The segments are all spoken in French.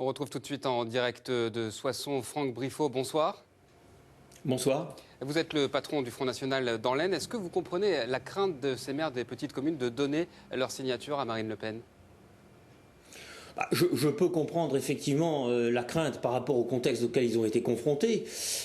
On retrouve tout de suite en direct de Soissons Franck Briffaut. Bonsoir. Bonsoir. Vous êtes le patron du Front National dans l'Aisne. Est-ce que vous comprenez la crainte de ces maires des petites communes de donner leur signature à Marine Le Pen ? Je peux comprendre effectivement la crainte par rapport au contexte auquel ils ont été confrontés.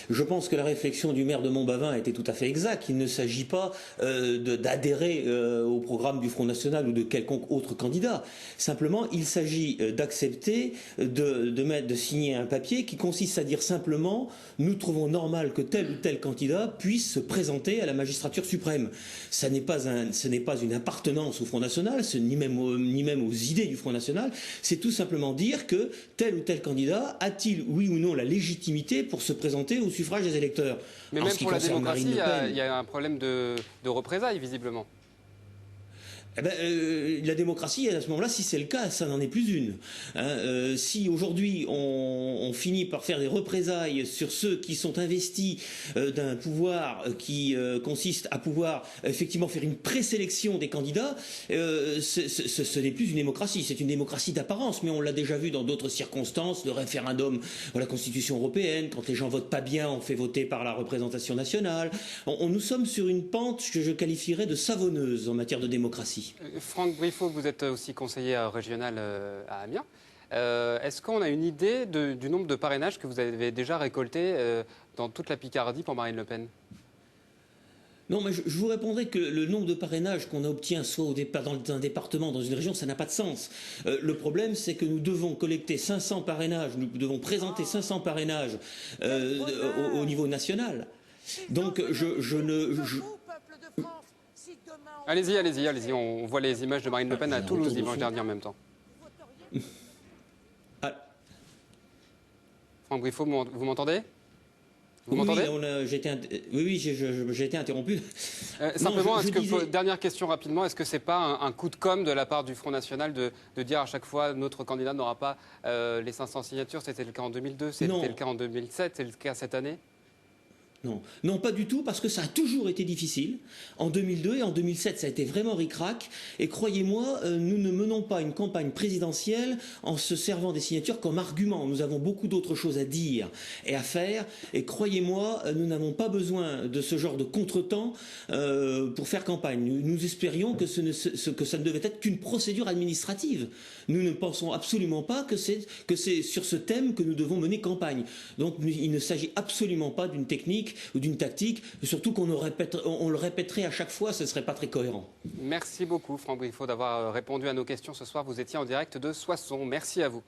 Je pense que la réflexion du maire de Montbavin était tout à fait exacte. Il ne s'agit pas d'adhérer au programme du Front National ou de quelconque autre candidat. Simplement, il s'agit d'accepter de signer un papier qui consiste à dire simplement « Nous trouvons normal que tel ou tel candidat puisse se présenter à la magistrature suprême ». Ce n'est pas une appartenance au Front National, ni même aux idées du Front National. C'est tout simplement dire que tel ou tel candidat a-t-il, oui ou non, la légitimité pour se présenter au suffrage des électeurs. Mais même pour la démocratie, il y a un problème de représailles, visiblement. La démocratie, à ce moment-là, si c'est le cas, ça n'en est plus une. Si aujourd'hui on finit par faire des représailles sur ceux qui sont investis d'un pouvoir qui consiste à pouvoir effectivement faire une présélection des candidats, ce n'est plus une démocratie, c'est une démocratie d'apparence, mais on l'a déjà vu dans d'autres circonstances, le référendum de la Constitution européenne, quand les gens votent pas bien, on fait voter par la représentation nationale. Nous sommes sur une pente que je qualifierais de savonneuse en matière de démocratie. Franck Briffaut, vous êtes aussi conseiller régional à Amiens. Est-ce qu'on a une idée du nombre de parrainages que vous avez déjà récoltés dans toute la Picardie pour Marine Le Pen ? Non, mais je vous répondrai que le nombre de parrainages qu'on obtient soit dans un département, dans une région, ça n'a pas de sens. Le problème, c'est que nous devons collecter 500 parrainages, nous devons présenter 500 parrainages au niveau national. Donc, Allez-y, on voit les images de Marine Le Pen à Toulouse dimanche dernier en même temps. Franck Briffaut, vous m'entendez ? Oui, j'ai été interrompu. Simplement, dernière question rapidement, est-ce que c'est pas un coup de com' de la part du Front National de dire à chaque fois notre candidat n'aura pas les 500 signatures? C'était le cas en 2002, c'était le cas en 2007, c'est le cas cette année? Non, pas du tout, parce que ça a toujours été difficile. En 2002 et en 2007, ça a été vraiment ric-rac. Et croyez-moi, nous ne menons pas une campagne présidentielle en se servant des signatures comme argument. Nous avons beaucoup d'autres choses à dire et à faire. Et croyez-moi, nous n'avons pas besoin de ce genre de contretemps pour faire campagne. Nous espérions que ça ne devait être qu'une procédure administrative. Nous ne pensons absolument pas que c'est sur ce thème que nous devons mener campagne. Donc il ne s'agit absolument pas d'une technique ou d'une tactique, surtout qu'on le répéterait à chaque fois, ce ne serait pas très cohérent. Merci beaucoup Franck Briffaut d'avoir répondu à nos questions ce soir. Vous étiez en direct de Soissons. Merci à vous.